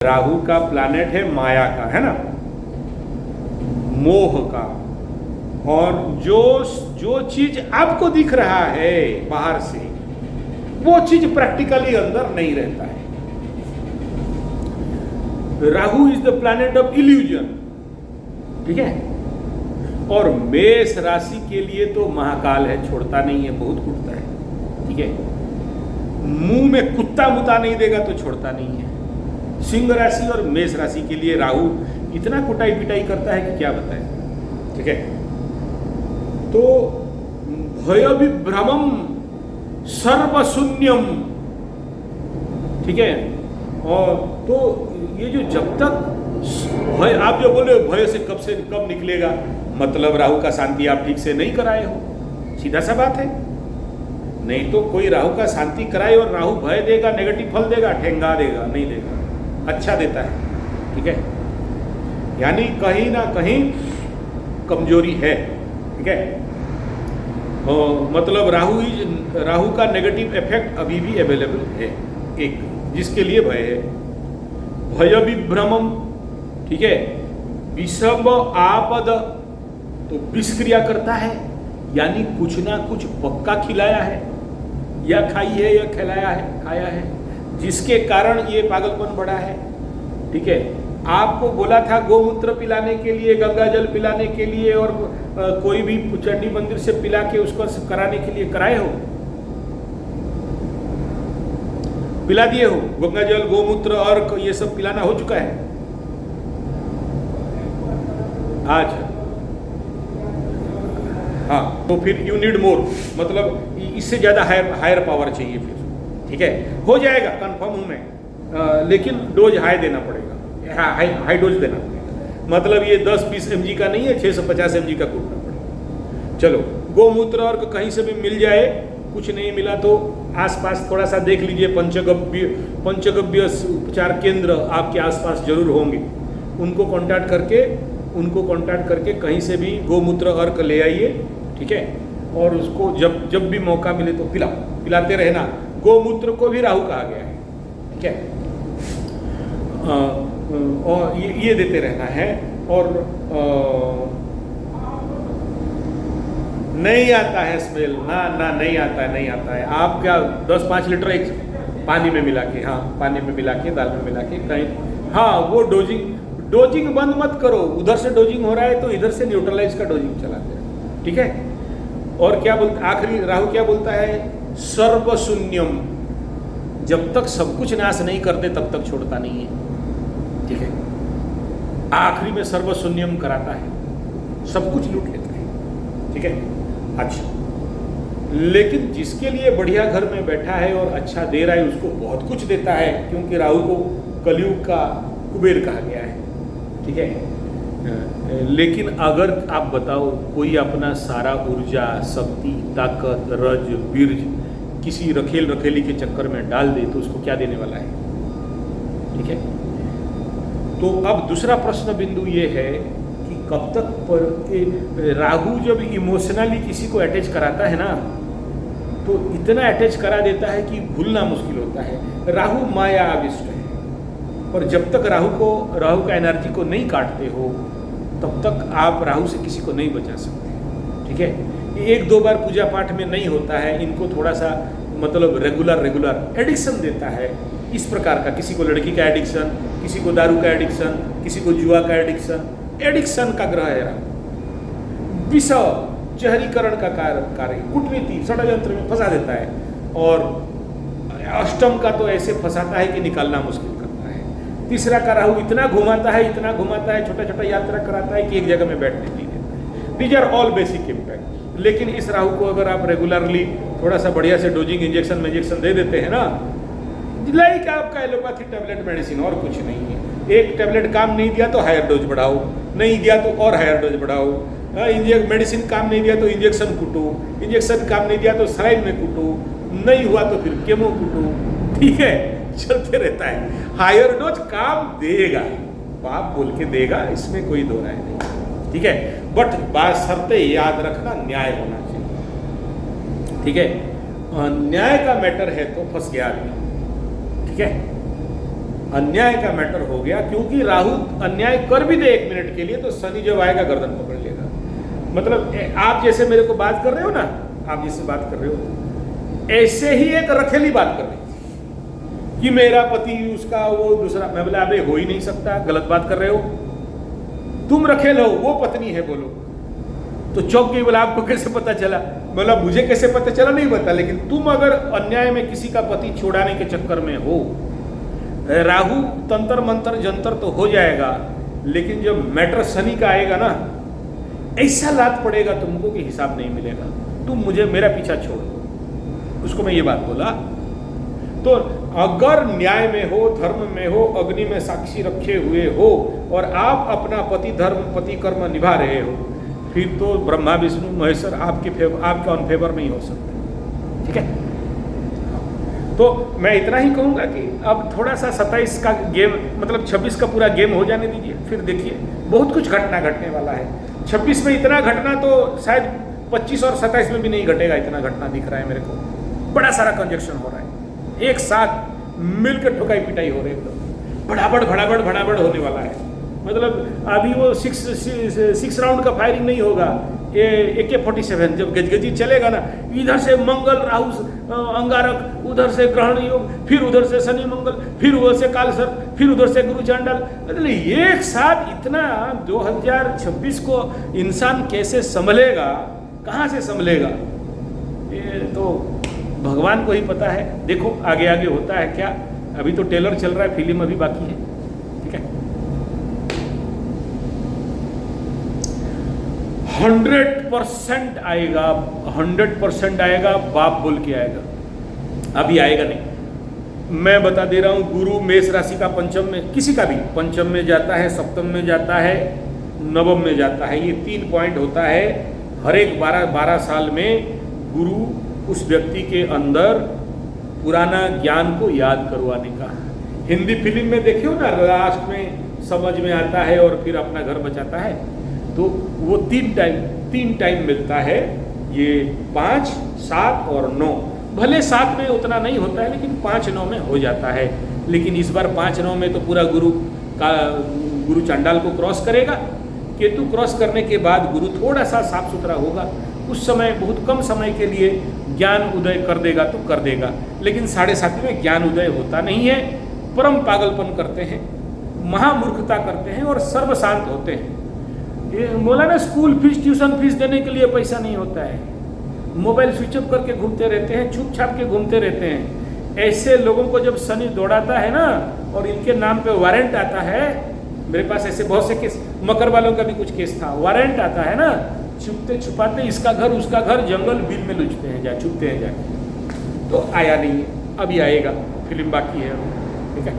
राहु का प्लैनेट है माया का, है ना, मोह का। और जो चीज आपको दिख रहा है बाहर से, वो चीज प्रैक्टिकली अंदर नहीं रहता है। Rahu is the planet of illusion, ठीक है। और मेष राशि के लिए तो महाकाल है, छोड़ता नहीं है, बहुत कुटता है, ठीक है। मुंह में कुत्ता मुता नहीं देगा तो छोड़ता नहीं है। सिंह राशि और मेष राशि के लिए राहु इतना कुटाई पिटाई करता है कि क्या बताएं, ठीक है। तो भय विभ्रमम सर्वशून्यम, ठीक है। और तो ये जो जब तक भय, आप जो बोले भय से कब निकलेगा, मतलब राहु का शांति आप ठीक से नहीं कराए हो, सीधा सा बात है। नहीं तो कोई राहु का शांति कराए और राहु भय देगा, नेगेटिव फल देगा, ठेंगा देगा, नहीं देगा, अच्छा देता है, ठीक है। यानी कहीं ना कहीं कमजोरी है, ठीक है। मतलब राहु का नेगेटिव इफेक्ट अभी भी अवेलेबल है, एक जिसके लिए भय है। भय विभ्रमम, ठीक है। विषम आपद, तो विष क्रिया करता है, यानी कुछ ना कुछ पक्का खिलाया है, या खाई है या खिलाया है, खाया है, जिसके कारण ये पागलपन बढ़ा है, ठीक है। आपको बोला था गोमूत्र पिलाने के लिए, गंगा जल पिलाने के लिए, और कोई भी चंडी मंदिर से पिला के उसको कराने के लिए कराए हो, पिला दिए हो। गंगा जल, गोमूत्र, अर्क, ये सब पिलाना हो चुका है आज। हाँ, तो फिर यू नीड मोर, मतलब इससे ज्यादा हायर पावर चाहिए फिर, ठीक है। हो जाएगा, कंफर्म हूं मैं, लेकिन डोज हाई देना पड़ेगा, हाई डोज देना पड़ेगा। मतलब ये 10-20 mg का नहीं है, 650 mg का कूटना पड़ेगा। चलो, गोमूत्र और कहीं से भी मिल जाए, कुछ नहीं मिला तो आसपास थोड़ा सा देख लीजिए, पंचगव्य उपचार केंद्र आपके आसपास जरूर होंगे, उनको कांटेक्ट करके कहीं से भी गोमूत्र अर्क ले आइए, ठीक है। और उसको जब भी मौका मिले तो पिलाते रहना। गोमूत्र को भी राहु कहा गया है, ठीक है। और ये देते रहना है। और नहीं आता है स्मेल, ना नहीं आता है। आप क्या 10-5 लीटर एक पानी में मिला के, हाँ पानी में मिला के, दाल में मिला के कहीं, हाँ वो डोजिंग बंद मत करो। उधर से डोजिंग हो रहा है तो इधर से न्यूट्रलाइज का डोजिंग चलाते हैं, ठीक है। और क्या बोलता, आखिरी राहु क्या बोलता है, सर्वशून्यम, जब तक सब कुछ नाश नहीं करते तब तक छोड़ता नहीं है, ठीक है। आखिरी में सर्वशून्यम कराता है, सब कुछ लूट लेता है, ठीक है। अच्छा, लेकिन जिसके लिए बढ़िया घर में बैठा है और अच्छा दे रहा है, उसको बहुत कुछ देता है, क्योंकि राहु को कलयुग का कुबेर कहा गया है, ठीक है। लेकिन अगर आप बताओ कोई अपना सारा ऊर्जा, शक्ति, ताकत, रज, बीर्ज किसी रखेली के चक्कर में डाल दे तो उसको क्या देने वाला है, ठीक है। तो अब दूसरा प्रश्न बिंदु ये है कि कब तक पर राहु जब इमोशनली किसी को अटैच कराता है ना, तो इतना अटैच करा देता है कि भूलना मुश्किल होता है। राहु माया आविष्ट है, और जब तक राहु का एनर्जी को नहीं काटते हो तब तक आप राहु से किसी को नहीं बचा सकते, ठीक है। 1-2 बार पूजा पाठ में नहीं होता है, इनको थोड़ा सा मतलब रेगुलर एडिक्शन देता है इस प्रकार का। किसी को लड़की का एडिक्शन, किसी को दारू का एडिक्शन, किसी को जुआ का एडिक्शन का ग्रह है राहु। विष, जहरीकरण का कार्य, कूटनीति, षड्यंत्र में फंसा देता है। और अष्टम का तो ऐसे फंसाता है कि निकालना मुश्किल करता है। तीसरा का राहु इतना घुमाता है, छोटा यात्रा कराता है कि एक जगह में बैठने नहीं देता है। These are all basic impact. लेकिन इस राहु को अगर आप रेगुलरली थोड़ा सा बढ़िया से डोजिंग इंजेक्शन दे देते हैं ना, लाइक आपका एलोपैथी टैबलेट मेडिसिन, और कुछ नहीं है। एक टैबलेट काम नहीं दिया तो हायर डोज बढ़ाओ, नहीं दिया तो और हायर डोज बढ़ाओ। मेडिसिन काम नहीं दिया तो इंजेक्शन कूटो, इंजेक्शन काम नहीं दिया तो सलाइन में कूटो, नहीं हुआ तो फिर केमो कूटो, ठीक है। चलते रहता है। हायर डोज काम देगा, बाप बोल के देगा, इसमें कोई दो राय नहीं, ठीक है। बट बात शर्ते याद रखना, न्याय होना चाहिए, ठीक है। न्याय का मैटर है तो फंस गया आदमी, ठीक है। अन्याय का मैटर हो गया, क्योंकि राहु अन्याय कर भी दे 1 मिनट के लिए तो शनि जब आएगा गर्दन पकड़ लेगा। मतलब आप जैसे मेरे को बात कर रहे हो ना, आप जिससे बात कर रहे हो, ऐसे ही एक रखेली बात कर रही थी कि मेरा पति उसका वो दूसरा। मैं बोला अबे हो ही नहीं सकता, गलत बात कर रहे हो, तुम रखेल हो, वो पत्नी है, बोलो। तो चौंक गई, बोला आपको कैसे पता चला? बोला मुझे कैसे पता चला नहीं पता, लेकिन तुम अगर अन्याय में किसी का पति छुड़ाने के चक्कर में हो, राहु तंत्र मंत्र जंतर तो हो जाएगा, लेकिन जब मैटर शनि का आएगा ना, ऐसा लात पड़ेगा तुमको कि हिसाब नहीं मिलेगा। तुम मुझे मेरा पीछा छोड़ दो। उसको मैं ये बात बोला। तो अगर न्याय में हो, धर्म में हो, अग्नि में साक्षी रखे हुए हो और आप अपना पति धर्म पति कर्म निभा रहे हो, फिर तो ब्रह्मा विष्णु महेश्वर आपके ऑन फेवर में ही हो सकते। ठीक है, तो मैं इतना ही कहूँगा कि अब थोड़ा सा 27 का गेम, मतलब 26 का पूरा गेम हो जाने दीजिए, फिर देखिए बहुत कुछ घटना घटने वाला है। 26 में इतना घटना तो शायद 25 और 27 में भी नहीं घटेगा, इतना घटना दिख रहा है मेरे को। बड़ा सारा कंजक्शन हो रहा है, एक साथ मिलकर ठोकाई पिटाई हो रही है, एकदम भड़ाभड़ होने वाला है। मतलब अभी वो 6 राउंड का फायरिंग नहीं होगा, ये AK-47 जब गजगजी चलेगा ना, इधर से मंगल राहु अंगारक, उधर से ग्रहण योग, फिर उधर से शनि मंगल, फिर उधर से काल सर्प, फिर उधर से गुरु चांडाल। मतलब एक साथ इतना 2026 को इंसान कैसे संभलेगा, कहाँ से संभलेगा, ये तो भगवान को ही पता है। देखो आगे आगे होता है क्या। अभी तो ट्रेलर चल रहा है, फिल्म अभी बाकी है। ठीक है, 100% आएगा, 100% आएगा, बाप बोल के आएगा। अभी आएगा नहीं, मैं बता दे रहा हूँ। गुरु मेष राशि का पंचम में, किसी का भी पंचम में जाता है, सप्तम में जाता है, नवम में जाता है। ये 3 पॉइंट होता है हर एक 12 साल में। गुरु उस व्यक्ति के अंदर पुराना ज्ञान को याद करवाने का। हिंदी फिल्म में देखियो ना, लास्ट में समझ में आता है और फिर अपना घर बचाता है। तो वो 3 टाइम मिलता है, ये 5, 7 और 9। भले 7 में उतना नहीं होता है, लेकिन 5, 9 में हो जाता है। लेकिन इस बार 5, 9 में तो पूरा गुरु चांडाल को क्रॉस करेगा। केतु क्रॉस करने के बाद गुरु थोड़ा सा साफ सुथरा होगा, उस समय बहुत कम समय के लिए ज्ञान उदय कर देगा तो कर देगा। लेकिन 7.5 में ज्ञान उदय होता नहीं है, परम पागलपन करते हैं, महामूर्खता करते हैं और सर्वशांत होते हैं। ये बोला ना, स्कूल फीस ट्यूशन फीस देने के लिए पैसा नहीं होता है, मोबाइल स्विच ऑफ करके घूमते रहते हैं, छुप छाप के घूमते रहते हैं। ऐसे लोगों को जब शनि दौड़ाता है ना, और इनके नाम पे वारंट आता है, मेरे पास ऐसे बहुत से केस, मकर वालों का भी कुछ केस था, वारंट आता है ना, छुपते छुपाते इसका घर उसका घर जंगल बिल में लुचते हैं, जा छुपते हैं जाके। तो आया नहीं, अभी आएगा, फिल्म बाकी है। ठीक है।